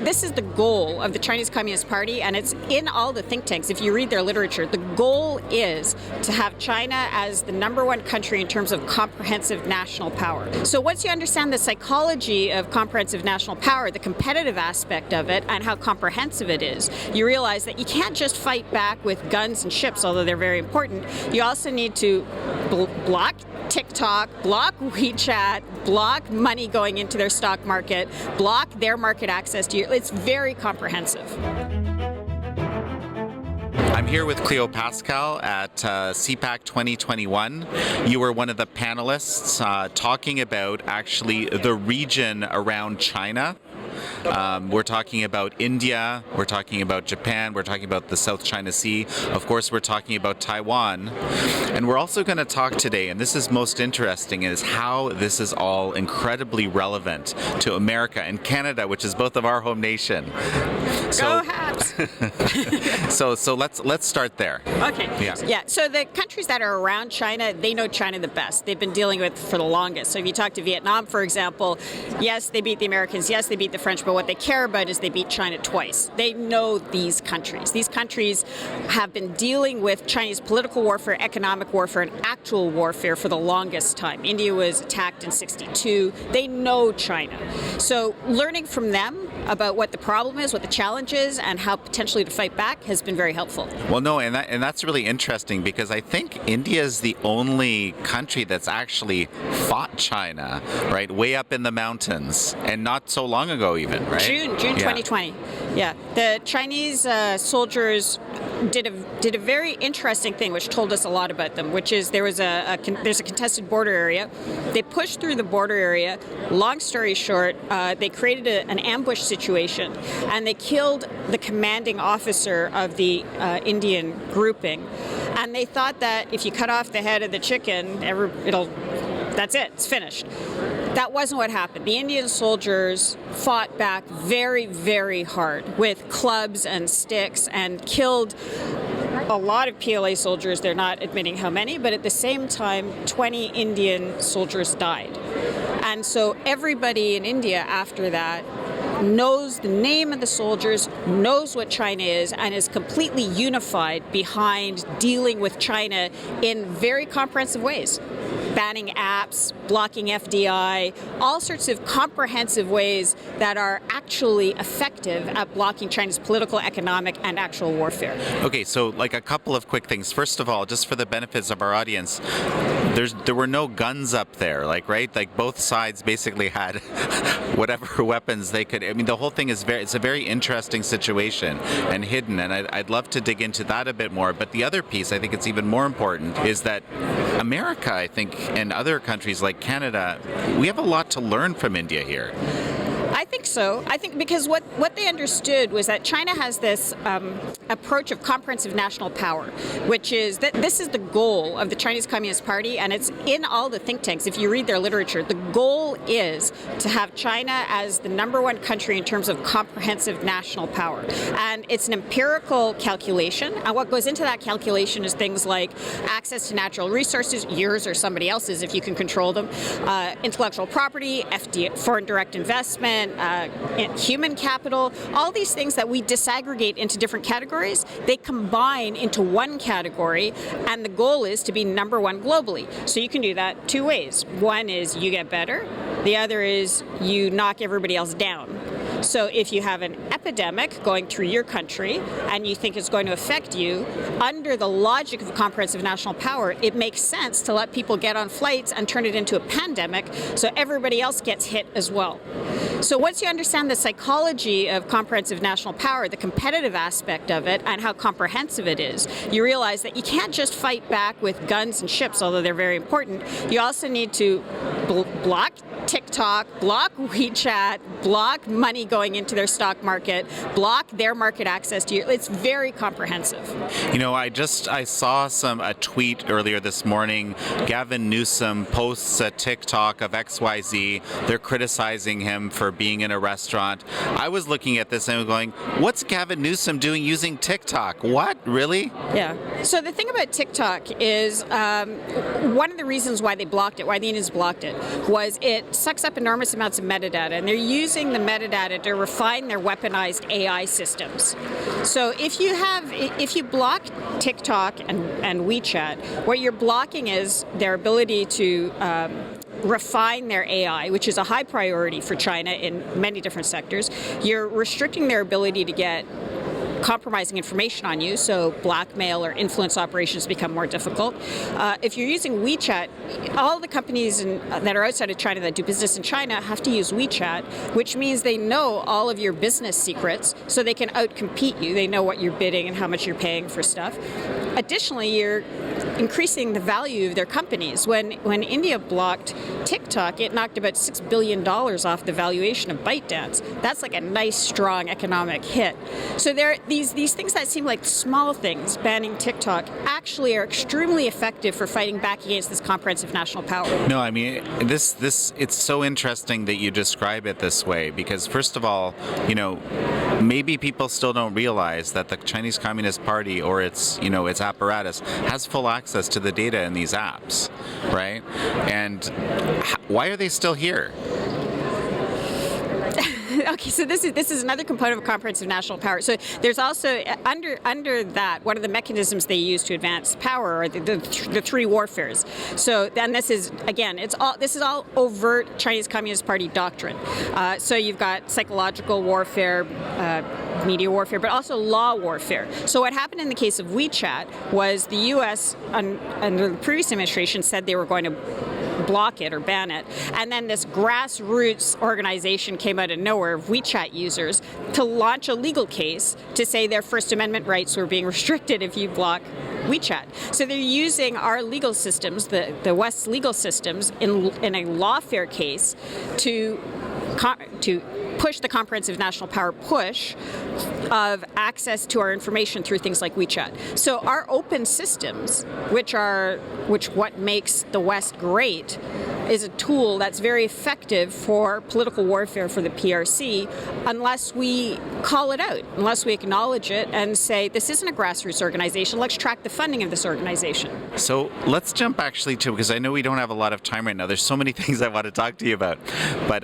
this is the goal of the Chinese Communist Party, and it's in all the think tanks. If you read their literature, the goal is to have China as the #1 country in terms of comprehensive national power. So once you understand the psychology of comprehensive national power, the competitive aspect of it, and how comprehensive it is, you realize that you can't just fight back with guns and ships, although they're very important. You also need to block TikTok, block WeChat, block money going into their stock market, block their market access to you. It's very comprehensive. I'm here with Cleo Paskal at CPAC 2021. You were one of the panelists talking about actually the region around China. We're talking about India, we're talking about Japan, we're talking about the South China Sea, of course we're talking about Taiwan. And we're also going to talk today, and this is most interesting, is how this is all incredibly relevant to America and Canada, which is both of our home nation. Go Habs! So let's start there. Okay. Yeah. So the countries that are around China, they know China the best. They've been dealing with it for the longest. So if you talk to Vietnam, for example, yes, they beat the Americans, yes, they beat the French, but what they care about is they beat China twice. They know these countries. These countries have been dealing with Chinese political warfare, economic warfare, and actual warfare for the longest time. India was attacked in '62. They know China. So learning from them about what the problem is, what the challenge is, and how potentially to fight back has been very helpful. Well, no, and that's really interesting because I think India is the only country that's actually fought China, right, way up in the mountains, and not so long ago even, right? June 2020. Yeah, the Chinese soldiers did a very interesting thing, which told us a lot about them. Which is there's a contested border area. They pushed through the border area. Long story short, they created an ambush situation, and they killed the commanding officer of the Indian grouping. And they thought that if you cut off the head of the chicken, that's it, it's finished. That wasn't what happened. The Indian soldiers fought back very, very hard with clubs and sticks and killed a lot of PLA soldiers. They're not admitting how many, but at the same time, 20 Indian soldiers died. And so everybody in India after that knows the name of the soldiers, knows what China is, and is completely unified behind dealing with China in very comprehensive ways. Banning apps, blocking FDI, all sorts of comprehensive ways that are actually effective at blocking China's political, economic, and actual warfare. Okay, so like a couple of quick things. First of all, just for the benefits of our audience, there were no guns up there, right? Like both sides basically had whatever weapons they could. I mean, the whole thing is it's a very interesting situation and hidden, and I'd love to dig into that a bit more. But the other piece, I think it's even more important, is that America, I think, and other countries like Canada, we have a lot to learn from India here. I think so. I think because what they understood was that China has this approach of comprehensive national power, which is that this is the goal of the Chinese Communist Party, and it's in all the think tanks. If you read their literature, the goal is to have China as the #1 country in terms of comprehensive national power. And it's an empirical calculation, and what goes into that calculation is things like access to natural resources, yours or somebody else's if you can control them, intellectual property, FDI, foreign direct investment, human capital, all these things that we disaggregate into different categories, they combine into one category, and the goal is to be #1 globally. So you can do that two ways. One is you get better, the other is you knock everybody else down. So if you have an epidemic going through your country and you think it's going to affect you, under the logic of comprehensive national power, it makes sense to let people get on flights and turn it into a pandemic so everybody else gets hit as well. So once you understand the psychology of comprehensive national power, the competitive aspect of it, and how comprehensive it is, you realize that you can't just fight back with guns and ships, although they're very important. You also need to block TikTok, block WeChat, block money going into their stock market, block their market access to you. It's very comprehensive. You know, I saw a tweet earlier this morning. Gavin Newsom posts a TikTok of XYZ. They're criticizing him for being in a restaurant. I was looking at this and going, what's Gavin Newsom doing using TikTok? What? Really? Yeah. So the thing about TikTok is one of the reasons why they blocked it, why the Indians blocked it, was it sucks up enormous amounts of metadata, and they're using the metadata to refine their weaponized AI systems. So if you block TikTok and WeChat, what you're blocking is their ability to refine their AI, which is a high priority for China in many different sectors. You're restricting their ability to get compromising information on you, so blackmail or influence operations become more difficult. If you're using WeChat, all the companies that are outside of China that do business in China have to use WeChat, which means they know all of your business secrets, so they can outcompete you. They know what you're bidding and how much you're paying for stuff. Additionally, you're increasing the value of their companies. When India blocked TikTok, it knocked about $6 billion off the valuation of ByteDance. That's like a nice, strong economic hit. So these things that seem like small things, banning TikTok, actually are extremely effective for fighting back against this comprehensive national power. No, I mean, this it's so interesting that you describe it this way, because first of all, maybe people still don't realize that the Chinese Communist Party or its apparatus has full access to the data in these apps, right? And why are they still here? Okay, so this is another component of comprehensive national power. So there's also under that, one of the mechanisms they use to advance power are the three warfares. So then this is all overt Chinese Communist Party doctrine. So you've got psychological warfare, media warfare, but also law warfare. So what happened in the case of WeChat was the U.S. under the previous administration said they were going to block it or ban it, and then this grassroots organization came out of nowhere of WeChat users to launch a legal case to say their First Amendment rights were being restricted if you block WeChat. So they're using our legal systems, the West's legal systems, in a lawfare case to push the comprehensive national power push of access to our information through things like WeChat. So our open systems, which what makes the West great, is a tool that's very effective for political warfare for the PRC unless we call it out, unless we acknowledge it and say, this isn't a grassroots organization, let's track the funding of this organization. So let's jump actually to, because I know we don't have a lot of time right now, there's so many things I want to talk to you about, but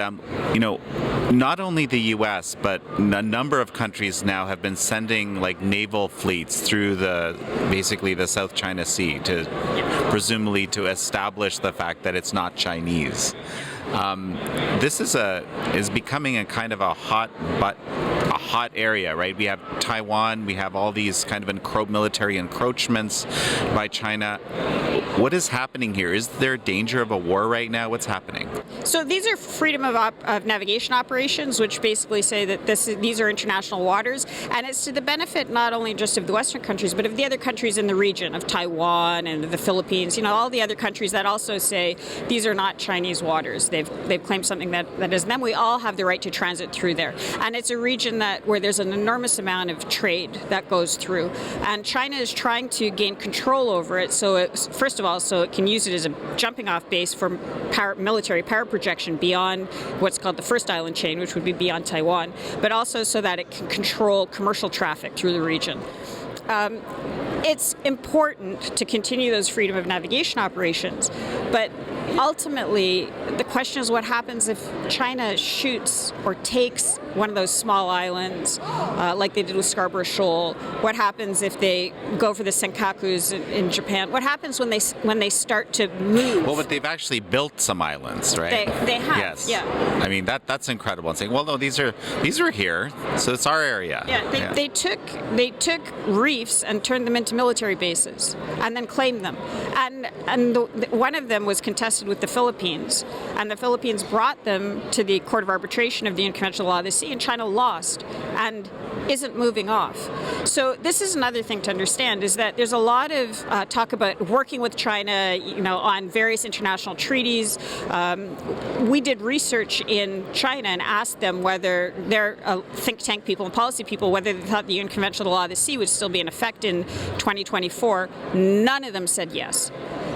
not only the U.S., but a number of countries now have been sending naval fleets through basically the South China Sea presumably to establish the fact that it's not Chinese. This is becoming a kind of a hot area, right? We have Taiwan, we have all these kind of military encroachments by China. What is happening here? Is there danger of a war right now? What's happening? So these are freedom of navigation operations, which basically say that these are international waters, and it's to the benefit not only just of the Western countries, but of the other countries in the region, of Taiwan and the Philippines, all the other countries that also say these are not Chinese waters. They've claimed something that is them. We all have the right to transit through there. And it's a region where there's an enormous amount of trade that goes through. And China is trying to gain control over it, so it can use it as a jumping off base for military power projection beyond what's called the first island chain, which would be beyond Taiwan, but also so that it can control commercial traffic through the region. It's important to continue those freedom of navigation operations, but ultimately the question is what happens if China shoots or takes one of those small islands like they did with Scarborough Shoal? What happens if they go for the Senkakus in Japan? What happens when they start to move? Well, but they've actually built some islands, right? They have. Yes. Yeah. I mean that's incredible. And saying, well, no, these are here, so it's our area. Yeah. They took reefs and turned them into military bases and then claimed them. And one of them was contested with the Philippines, and the Philippines brought them to the Court of Arbitration of the Unconventional Law of the Sea, and China lost and isn't moving off. So this is another thing to understand, is that there's a lot of talk about working with China, on various international treaties. We did research in China and asked them whether their think tank people and policy people, whether they thought the Unconventional Law of the Sea would still be in effect in 2024. None of them said yes.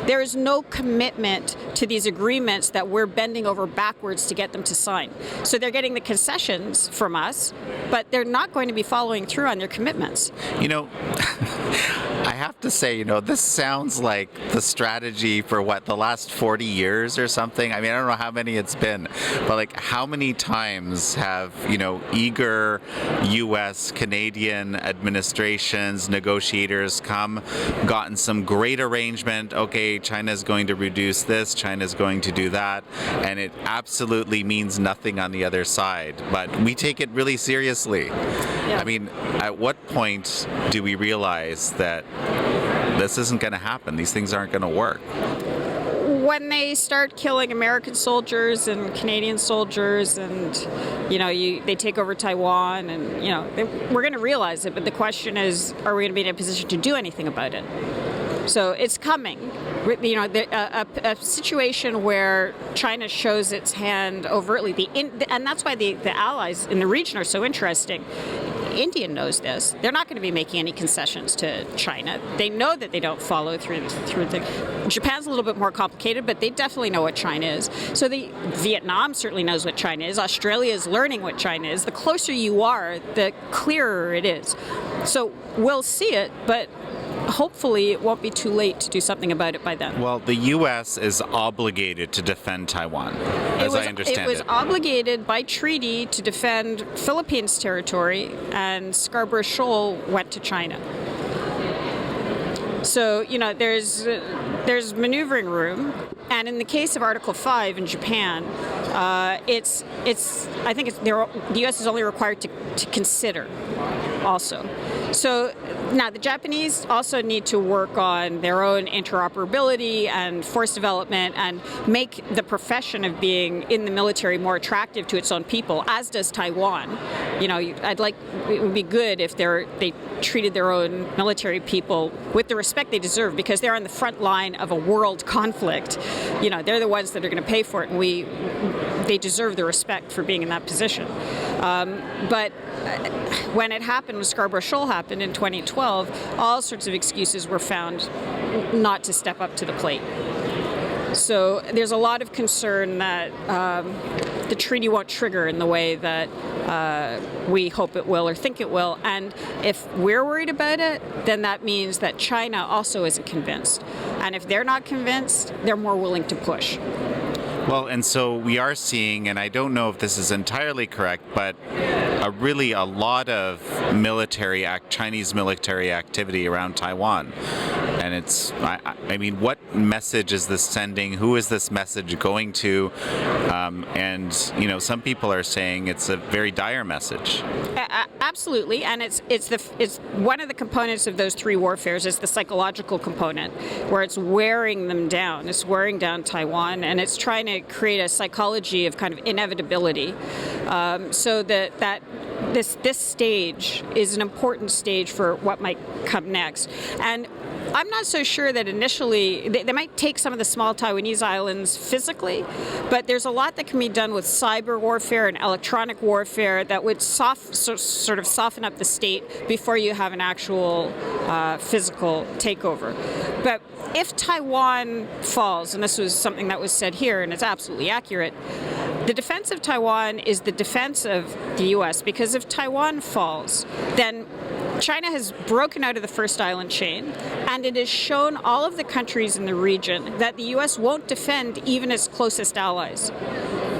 There is no commitment to these agreements that we're bending over backwards to get them to sign. So they're getting the concessions from us, but they're not going to be following through on their commitments. You know, I have to say, this sounds like the strategy for the last 40 years or something. I mean, I don't know how many it's been, but like how many times have, eager US, Canadian administrations, negotiators gotten some great arrangement. Okay, China's going to reduce this, China's going to do that, and it absolutely means nothing on the other side. But we take it really seriously. Yeah. I mean, at what point do we realize that this isn't going to happen? These things aren't going to work. When they start killing American soldiers and Canadian soldiers, and they take over Taiwan, and we're going to realize it. But the question is, are we going to be in a position to do anything about it? So it's coming. A situation where China shows its hand overtly, and that's why the allies in the region are so interesting. India knows this. They're not going to be making any concessions to China. They know that they don't follow through the. Japan's a little bit more complicated, but they definitely know what China is. So Vietnam certainly knows what China is. Australia is learning what China is. The closer you are, the clearer it is. So we'll see it, but hopefully it won't be too late to do something about it by then. Well, the U.S. is obligated to defend Taiwan, as I understand it. It was obligated by treaty to defend Philippines territory, and Scarborough Shoal went to China. So, there's maneuvering room, and in the case of Article 5 in Japan, I think the U.S. is only required to consider also. So now the Japanese also need to work on their own interoperability and force development and make the profession of being in the military more attractive to its own people, as does Taiwan. It would be good if they treated their own military people with the respect they deserve, because they're on the front line of a world conflict. They're the ones that are going to pay for it, and they deserve the respect for being in that position. But when it happened, when Scarborough Shoal happened in 2012, all sorts of excuses were found not to step up to the plate. So there's a lot of concern that the treaty won't trigger in the way that we hope it will or think it will. And if we're worried about it, then that means that China also isn't convinced. And if they're not convinced, they're more willing to push. Well, and so we are seeing, and I don't know if this is entirely correct, but really a lot of Chinese military activity around Taiwan. And it's, I mean, what message is this sending? Who is this message going to? And, some people are saying it's a very dire message. Absolutely, and it's one of the components of those three warfares is the psychological component, where it's wearing them down. It's wearing down Taiwan, and it's trying to create a psychology of kind of inevitability, so that this stage is an important stage for what might come next. And I'm not so sure that initially they might take some of the small Taiwanese islands physically, but there's a lot that can be done with cyber warfare and electronic warfare that would sort of soften up the state before you have an actual physical takeover. But if Taiwan falls, and this was something that was said here, and it's absolutely accurate, the defense of Taiwan is the defense of the U.S., because if Taiwan falls, then China has broken out of the first island chain, and it has shown all of the countries in the region that the U.S. won't defend even its closest allies.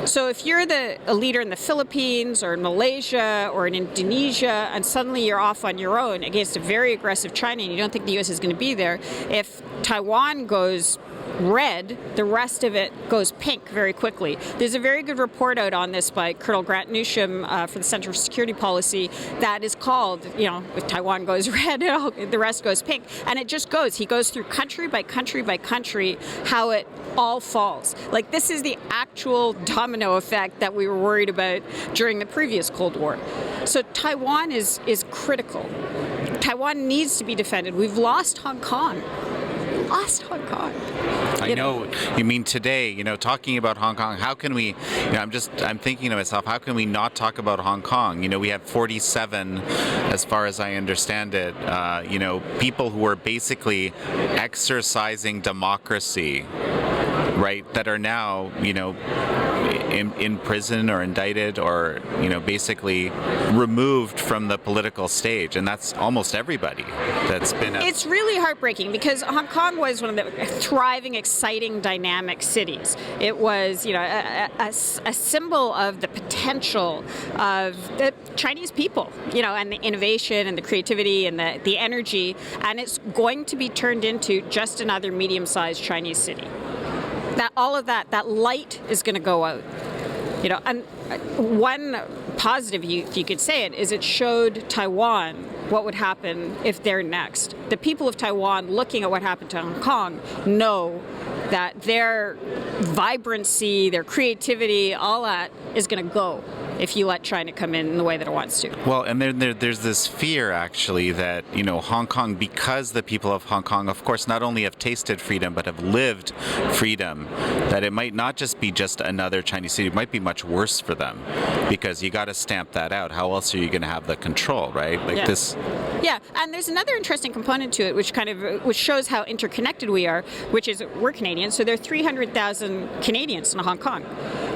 So if you're a leader in the Philippines or in Malaysia or in Indonesia, and suddenly you're off on your own against a very aggressive China and you don't think the U.S. is going to be there, if Taiwan goes red, the rest of it goes pink very quickly. There's a very good report out on this by Colonel Grant Newsham for the Center for Security Policy that is called, if Taiwan goes red, the rest goes pink. And it just goes. He goes through country by country by country how it all falls. Like, this is the actual domino effect that we were worried about during the previous Cold War. So Taiwan is critical. Taiwan needs to be defended. We've lost Hong Kong. lost Hong Kong. I know. You mean today, talking about Hong Kong, how can we, I'm thinking to myself, how can we not talk about Hong Kong? We have 47, as far as I understand it, people who are basically exercising democracy, right, that are now, in prison or indicted or, basically removed from the political stage. And that's almost everybody that's been... It's really heartbreaking because Hong Kong was one of the thriving, exciting, dynamic cities. It was, a symbol of the potential of the Chinese people, and the innovation and the creativity and the energy. And it's going to be turned into just another medium-sized Chinese city. All of that light is going to go out. And one positive, if you could say it, is it showed Taiwan what would happen if they're next. The people of Taiwan, looking at what happened to Hong Kong, know that their vibrancy, their creativity, all that is going to go if you let China come in the way that it wants to. Well, and there's this fear, actually, that, Hong Kong, because the people of Hong Kong, of course, not only have tasted freedom, but have lived freedom, that it might not just be just another Chinese city, it might be much worse for them, because you got to stamp that out. How else are you going to have the control, right? Yeah, and there's another interesting component to it, which shows how interconnected we are, which is we're Canadians, so there are 300,000 Canadians in Hong Kong,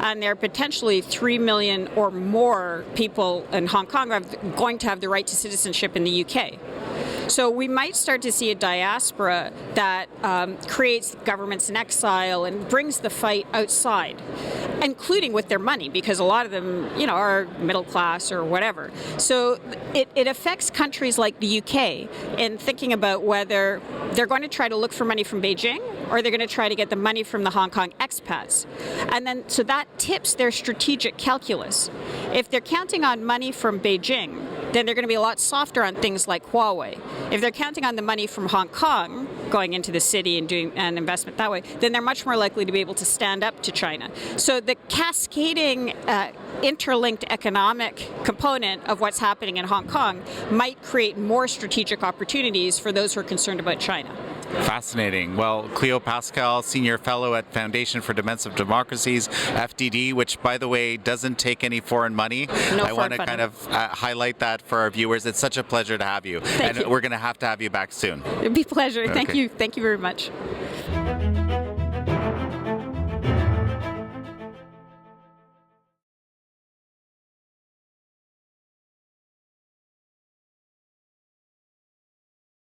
and there are potentially 3 million or more people in Hong Kong who are going to have the right to citizenship in the UK. So we might start to see a diaspora that creates governments in exile and brings the fight outside, including with their money, because a lot of them, are middle class or whatever. So it affects countries like the UK in thinking about whether they're going to try to look for money from Beijing or they're going to try to get the money from the Hong Kong expats. And then, so that tips their strategic calculus. If they're counting on money from Beijing, then they're going to be a lot softer on things like Huawei. If they're counting on the money from Hong Kong going into the city and doing an investment that way, then they're much more likely to be able to stand up to China. So the cascading, interlinked economic component of what's happening in Hong Kong might create more strategic opportunities for those who are concerned about China. Fascinating. Well, Cleo Paskal, Senior Fellow at Foundation for Defense of Democracies, FDD, which, by the way, doesn't take any foreign money. I want to kind of highlight that for our viewers. It's such a pleasure to have you. Thank you. We're going to have you back soon. It'd be a pleasure. Okay. Thank you. Thank you very much.